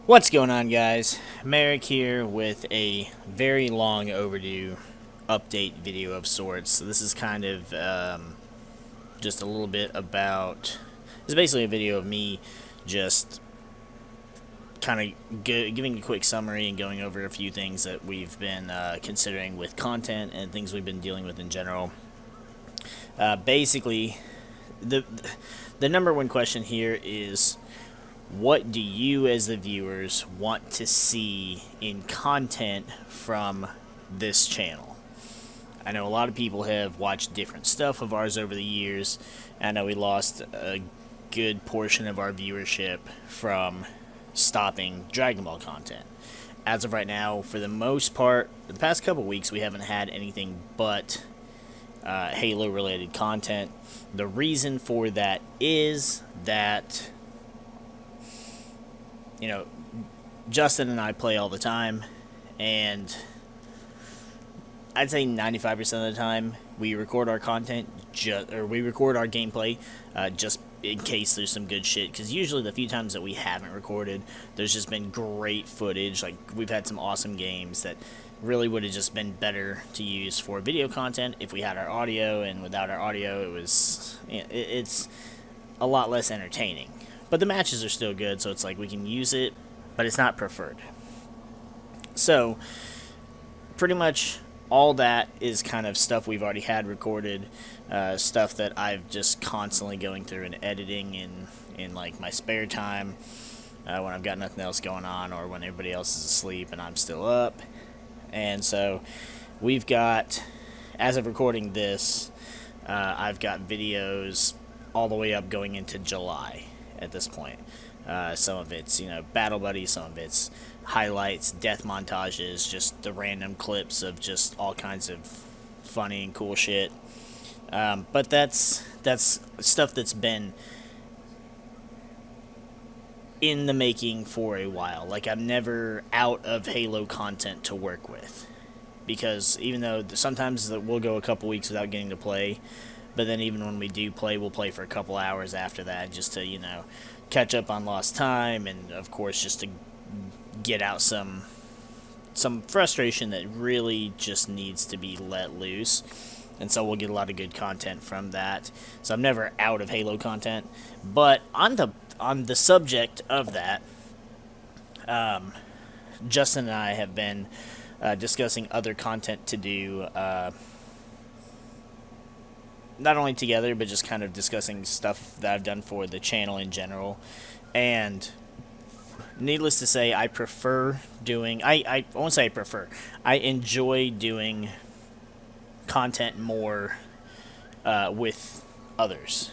What's going on, guys? MariK here with a very long overdue update video of sorts. So this is kind of just a little bit about... It's basically a video of me just kind of giving a quick summary and going over a few things that we've been considering with content and things we've been dealing with in general. Basically, the number one question here is... what do you as the viewers want to see in content from this channel? I know a lot of people have watched different stuff of ours over the years. I know we lost a good portion of our viewership from stopping Dragon Ball content. As of right now, for the most part, the past couple weeks, we haven't had anything but Halo-related content. The reason for that is that... Justin and I play all the time, and I'd say 95% of the time we record our content, we record our gameplay, just in case there's some good shit, because usually the few times that we haven't recorded, there's just been great footage. Like, we've had some awesome games that really would have just been better to use for video content if we had our audio, and without our audio, it's a lot less entertaining. But the matches are still good, so it's like we can use it, but it's not preferred. So, pretty much all that is kind of stuff we've already had recorded, stuff that I've just constantly going through and editing in like my spare time, when I've got nothing else going on, or when everybody else is asleep and I'm still up. And so, we've got, as of recording this, I've got videos all the way up going into July. At this point, some of it's battle buddies, some of it's highlights, death montages, just the random clips of just all kinds of funny and cool shit. But that's stuff that's been in the making for a while. Like, I'm never out of Halo content to work with, because even though sometimes we'll go a couple weeks without getting to play. But then even when we do play, we'll play for a couple hours after that just to, catch up on lost time, and of course just to get out some frustration that really just needs to be let loose. And so we'll get a lot of good content from that. So I'm never out of Halo content. But on the subject of that, Justin and I have been discussing other content to do, not only together, but just kind of discussing stuff that I've done for the channel in general. And needless to say, I prefer doing... I won't say I prefer. I enjoy doing content more with others.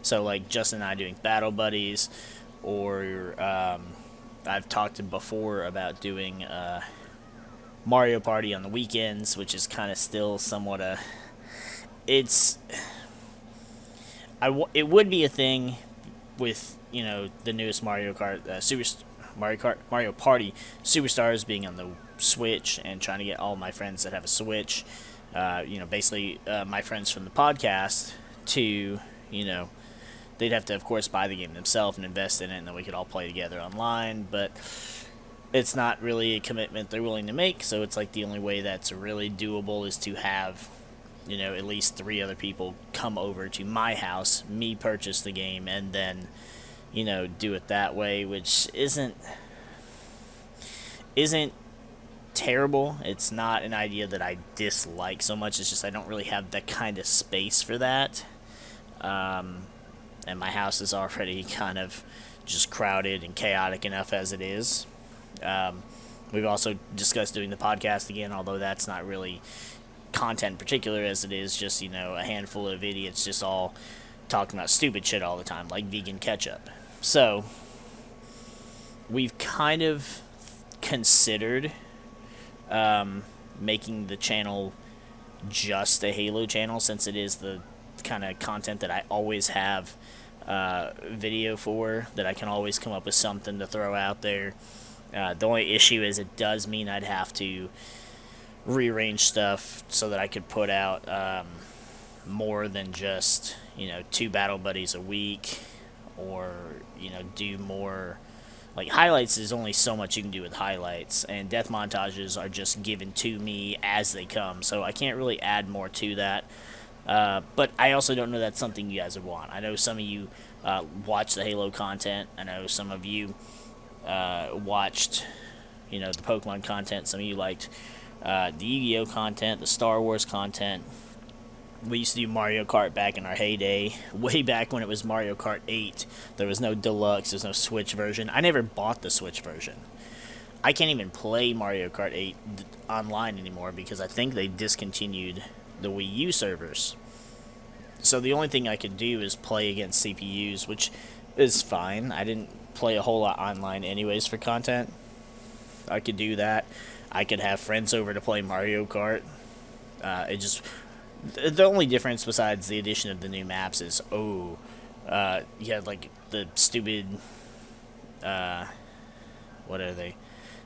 So, like, Justin and I doing battle buddies, or I've talked before about doing Mario Party on the weekends, which is kind of still somewhat a... it would be a thing with, the newest Mario Party Superstars being on the Switch, and trying to get all my friends that have a Switch, basically my friends from the podcast to, they'd have to, of course, buy the game themselves and invest in it, and then we could all play together online. But it's not really a commitment they're willing to make, so it's like the only way that's really doable is to have at least 3 other people come over to my house, me purchase the game, and then, do it that way, which isn't terrible. It's not an idea that I dislike so much. It's just I don't really have that kind of space for that. And my house is already kind of just crowded and chaotic enough as it is. We've also discussed doing the podcast again, although that's not really content in particular, as it is just, a handful of idiots just all talking about stupid shit all the time, like vegan ketchup. So, we've kind of considered making the channel just a Halo channel, since it is the kind of content that I always have video for, that I can always come up with something to throw out there. The only issue is it does mean I'd have to rearrange stuff so that I could put out more than just 2 battle buddies a week, or do more Like, highlights is only so much you can do with highlights, and death montages are just given to me as they come, so I can't really add more to that. But I also don't know that's something you guys would want. I know some of you watch the Halo content. I know some of you watched, the Pokemon content. Some of you liked the Yu-Gi-Oh content, the Star Wars content. We used to do Mario Kart back in our heyday, way back when it was Mario Kart 8. There was no deluxe, there's no Switch version. I never bought the Switch version. I can't even play Mario Kart 8 online anymore because I think they discontinued the Wii U servers. So the only thing I could do is play against CPUs, which is fine. I didn't play a whole lot online anyways for content. I could do that. I could have friends over to play Mario Kart. The only difference besides the addition of the new maps is, you had like the stupid, what are they?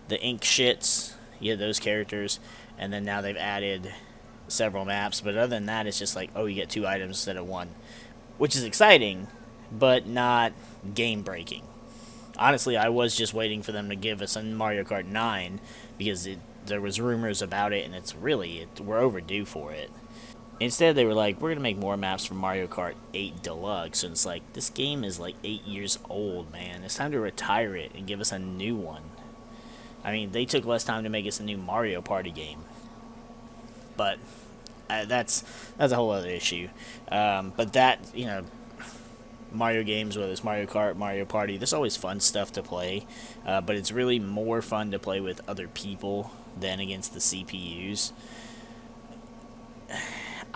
The ink shits. You had those characters, and then now they've added several maps. But other than that, it's just like, you get 2 items instead of 1, which is exciting, but not game breaking. Honestly, I was just waiting for them to give us a Mario Kart 9 because there was rumors about it, and we're overdue for it. Instead, they were like, we're going to make more maps for Mario Kart 8 Deluxe. And it's like, this game is like 8 years old, man. It's time to retire it and give us a new one. I mean, they took less time to make us a new Mario Party game. But that's a whole other issue. But that, Mario games, whether it's Mario Kart, Mario Party, there's always fun stuff to play. But it's really more fun to play with other people than against the CPUs.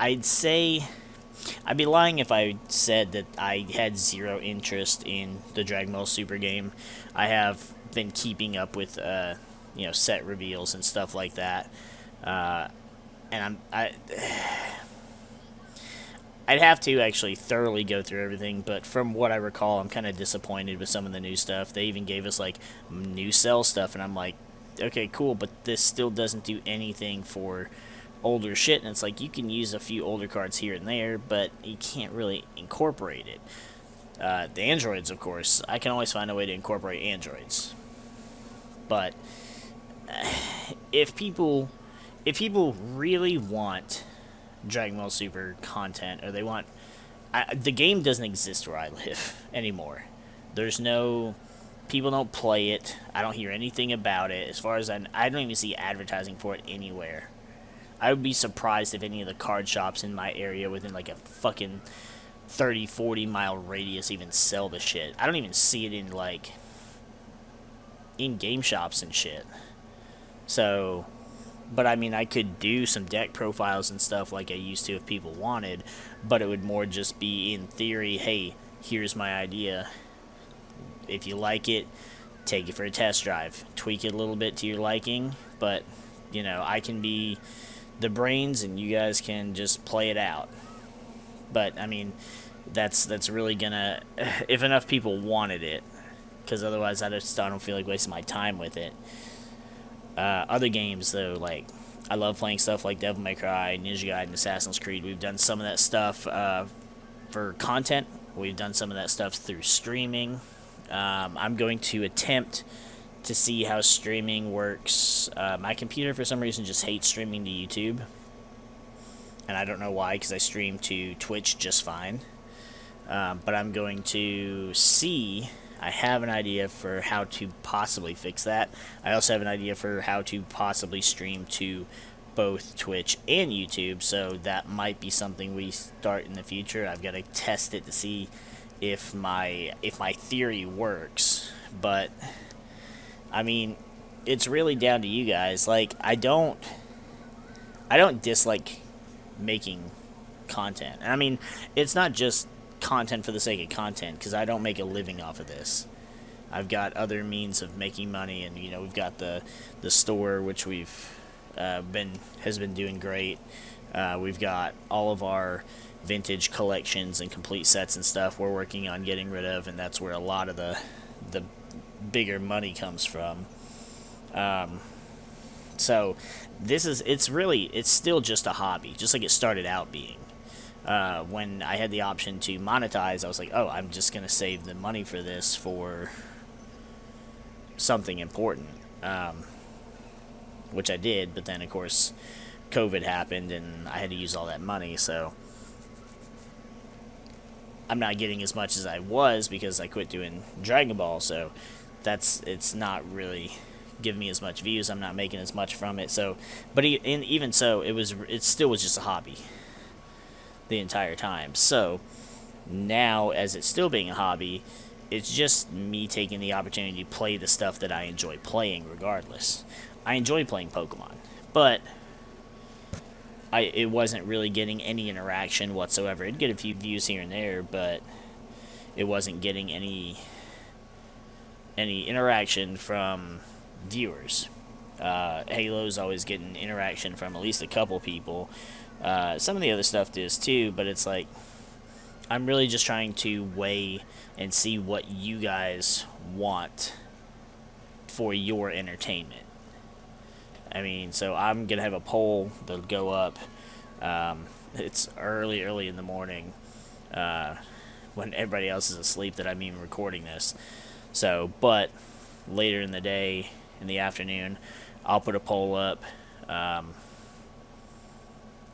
I'd say I'd be lying if I said that I had zero interest in the Dragon Ball Super game. I have been keeping up with set reveals and stuff like that, and I'd have to actually thoroughly go through everything. But from what I recall, I'm kind of disappointed with some of the new stuff. They even gave us like new Cell stuff, and I'm like, okay, cool, but this still doesn't do anything for older shit, and it's like you can use a few older cards here and there, but you can't really incorporate it. The androids, of course, I can always find a way to incorporate androids, but if people really want Dragon Ball Super content, or they want, the game doesn't exist where I live anymore. There's no, people don't play it. I don't hear anything about it. As far as I don't even see advertising for it anywhere. I would be surprised if any of the card shops in my area within like a fucking 30, 40 mile radius even sell the shit. I don't even see it in like in game shops and shit. So, but I mean, I could do some deck profiles and stuff like I used to if people wanted, but it would more just be in theory, hey, here's my idea. If you like it, take it for a test drive. Tweak it a little bit to your liking, but, I can be the brains and you guys can just play it out. But I mean, that's really gonna, if enough people wanted it, because otherwise I don't feel like wasting my time with it. Other games though, like I love playing stuff like Devil May Cry, Ninja Gaiden, Assassin's Creed. We've done some of that stuff for content. We've done some of that stuff through streaming. I'm going to attempt to see how streaming works. My computer, for some reason, just hates streaming to YouTube. And I don't know why, because I stream to Twitch just fine. But I'm going to see. I have an idea for how to possibly fix that. I also have an idea for how to possibly stream to both Twitch and YouTube, so that might be something we start in the future. I've got to test it to see if my theory works. But I mean, it's really down to you guys. Like, I don't dislike making content. And I mean, it's not just content for the sake of content, because I don't make a living off of this. I've got other means of making money, and we've got the store, which has been doing great. We've got all of our vintage collections and complete sets and stuff we're working on getting rid of, and that's where a lot of the bigger money comes from. So it's still just a hobby, just like it started out being. When I had the option to monetize, I was like, I'm just going to save the money for this for something important, which I did, but then of course COVID happened and I had to use all that money, so I'm not getting as much as I was because I quit doing Dragon Ball, so it's not really giving me as much views. I'm not making as much from it, so but even so, it still was just a hobby the entire time. So now, as it's still being a hobby, it's just me taking the opportunity to play the stuff that I enjoy playing regardless. I enjoy playing Pokemon, but it wasn't really getting any interaction whatsoever. It'd get a few views here and there, but it wasn't getting any interaction from viewers. Halo's always getting interaction from at least a couple people. Some of the other stuff does too, but it's like I'm really just trying to weigh and see what you guys want for your entertainment. I mean, so I'm going to have a poll that'll go up. It's early in the morning when everybody else is asleep that I'm even recording this. So, but later in the day, in the afternoon, I'll put a poll up.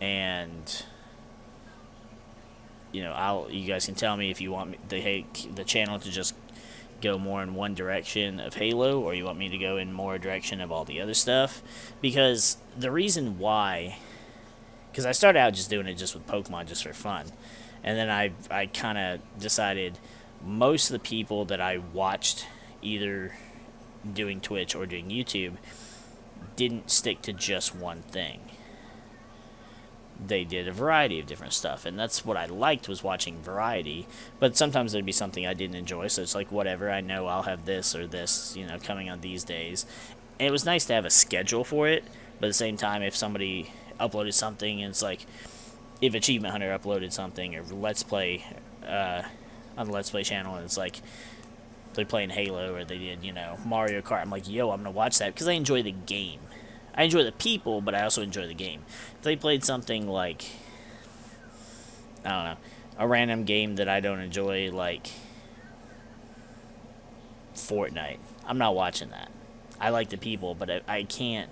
And you guys can tell me if you want the channel to just go more in one direction of Halo, or you want me to go in more direction of all the other stuff. Because the reason why, because I started out just doing it just with Pokemon just for fun, and then I kind of decided most of the people that I watched either doing Twitch or doing YouTube didn't stick to just one thing. They did a variety of different stuff, and that's what I liked, was watching variety. But sometimes there'd be something I didn't enjoy, so it's like, whatever, I know I'll have this or this, coming on these days. And it was nice to have a schedule for it, but at the same time, if somebody uploaded something, and it's like, if Achievement Hunter uploaded something, or Let's Play, on the Let's Play channel, and it's like, they're playing Halo, or they did, Mario Kart, I'm like, yo, I'm gonna watch that, because I enjoy the game. I enjoy the people, but I also enjoy the game. If they played something like, I don't know, a random game that I don't enjoy, like Fortnite, I'm not watching that. I like the people, but I can't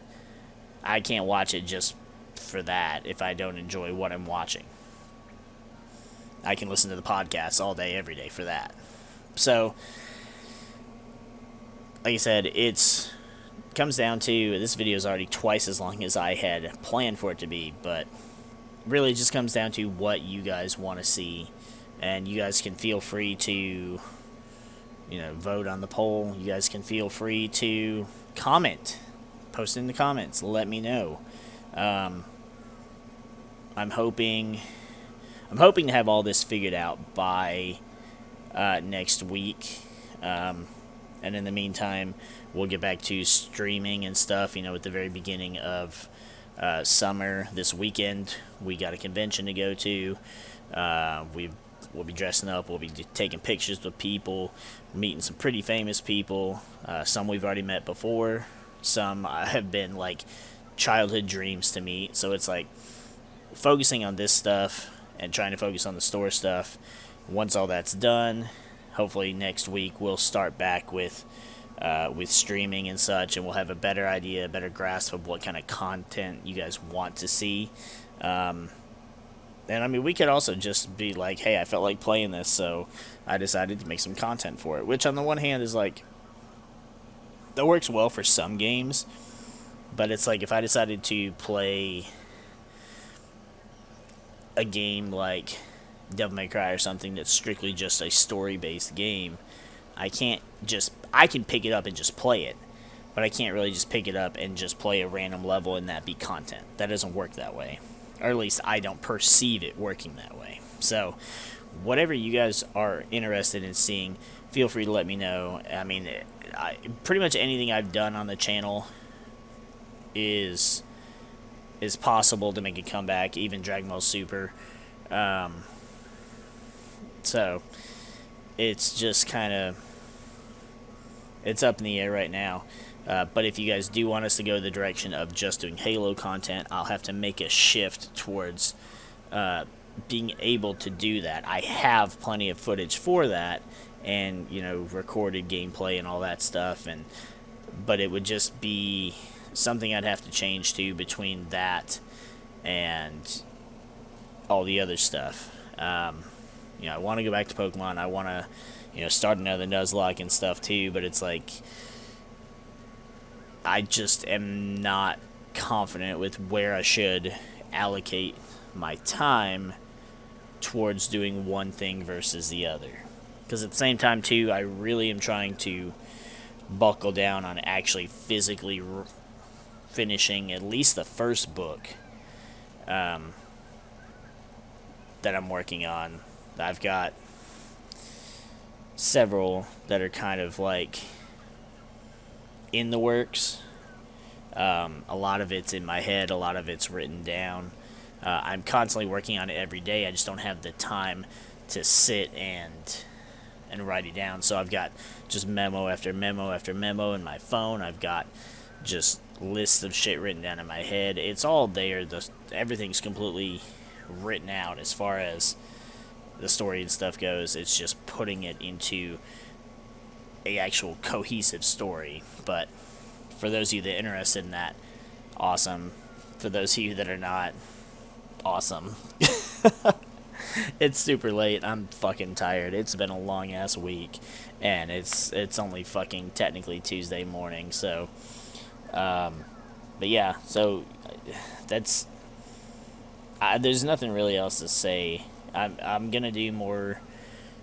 watch it just for that if I don't enjoy what I'm watching. I can listen to the podcast all day, every day for that. So, like I said, comes down to, this video is already twice as long as I had planned for it to be, but really it just comes down to what you guys want to see, and you guys can feel free to vote on the poll. You guys can feel free to comment, post in the comments, let me know. I'm hoping to have all this figured out by next week. And in the meantime, we'll get back to streaming and stuff, at the very beginning of summer. This weekend, we got a convention to go to. We'll be dressing up. We'll be taking pictures with people, meeting some pretty famous people. Some we've already met before. Some have been, like, childhood dreams to meet. So it's like focusing on this stuff and trying to focus on the store stuff. Once all that's done, hopefully next week we'll start back with streaming and such, and we'll have a better idea, a better grasp of what kind of content you guys want to see. And I mean, we could also just be like, hey, I felt like playing this, so I decided to make some content for it. Which on the one hand is like, that works well for some games, but it's like if I decided to play a game like Devil May Cry or something that's strictly just a story-based game, I can pick it up and just play it, but I can't really just pick it up and just play a random level and that be content. That doesn't work that way, or at least I don't perceive it working that way. So whatever you guys are interested in seeing, feel free to let me know. I mean, pretty much anything I've done on the channel is possible to make a comeback, even Dragon Ball Super. So it's just kind of, it's up in the air right now. But if you guys do want us to go the direction of just doing Halo content, I'll have to make a shift towards being able to do that. I have plenty of footage for that, and recorded gameplay and all that stuff, and but it would just be something I'd have to change to between that and all the other stuff. I want to go back to Pokemon. I want to, start another Nuzlocke and stuff too, but it's like, I just am not confident with where I should allocate my time towards doing one thing versus the other. Because at the same time, too, I really am trying to buckle down on actually physically finishing at least the first book that I'm working on. I've got several that are kind of like in the works. A lot of it's in my head, a lot of it's written down. I'm constantly working on it every day. I just don't have the time to sit and write it down. So I've got just memo after memo after memo in my phone. I've got just lists of shit written down in my head. It's all there. Everything's completely written out as far as the story and stuff goes. It's just putting it into a actual cohesive story. But for those of you that are interested in that, awesome. For those of you that are not, awesome. It's super late. I'm fucking tired. It's been a long ass week, and it's only fucking technically Tuesday morning. So, but yeah. So that's. There's nothing really else to say. I'm gonna do more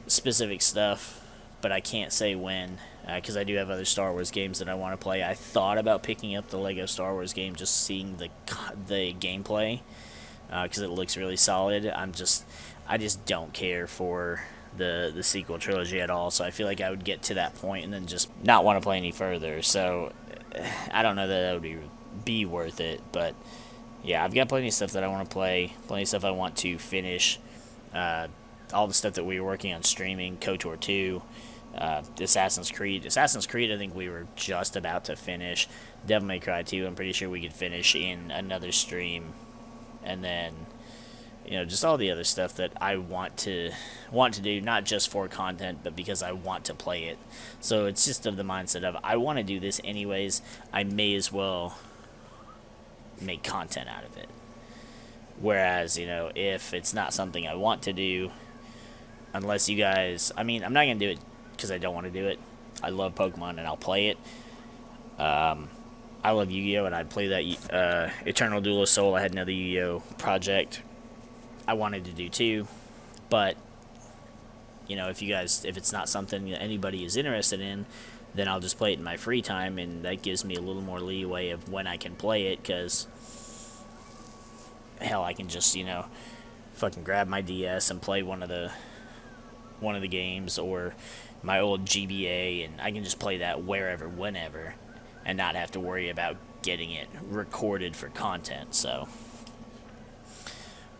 specific stuff, but I can't say when, because I do have other Star Wars games that I want to play. I thought about picking up the Lego Star Wars game, just seeing the gameplay, because it looks really solid. I just don't care for the sequel trilogy at all, so I feel like I would get to that point and then just not want to play any further. So I don't know that would be worth it, but yeah, I've got plenty of stuff that I want to play, plenty of stuff I want to finish. All the stuff that we were working on streaming, KOTOR 2, Assassin's Creed. Assassin's Creed, I think we were just about to finish. Devil May Cry 2, I'm pretty sure we could finish in another stream. And then, just all the other stuff that I want to do, not just for content, but because I want to play it. So it's just of the mindset of, I want to do this anyways, I may as well make content out of it. Whereas, if it's not something I want to do, unless you guys, I'm not going to do it because I don't want to do it. I love Pokemon and I'll play it. I love Yu-Gi-Oh! And I'd play that Eternal Duel of Soul. I had another Yu-Gi-Oh! Project I wanted to do too. But, if it's not something that anybody is interested in, then I'll just play it in my free time, and that gives me a little more leeway of when I can play it, because hell, I can just, fucking grab my DS and play one of the games, or my old GBA, and I can just play that wherever, whenever, and not have to worry about getting it recorded for content. So,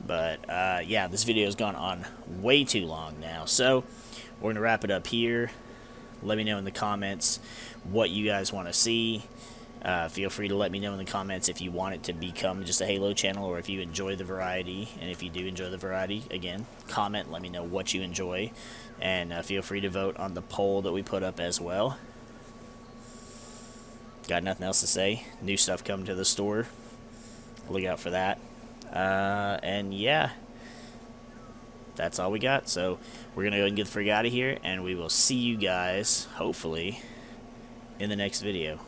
but yeah, this video has gone on way too long now, so we're gonna wrap it up here. Let me know in the comments what you guys want to see. Feel free to let me know in the comments if you want it to become just a Halo channel, or if you enjoy the variety. And if you do enjoy the variety, again, comment, let me know what you enjoy. And feel free to vote on the poll that we put up as well. Got nothing else to say. New stuff coming to the store. Look out for that. And yeah, that's all we got. So we're going to go and get the frig out of here, and we will see you guys, hopefully, in the next video.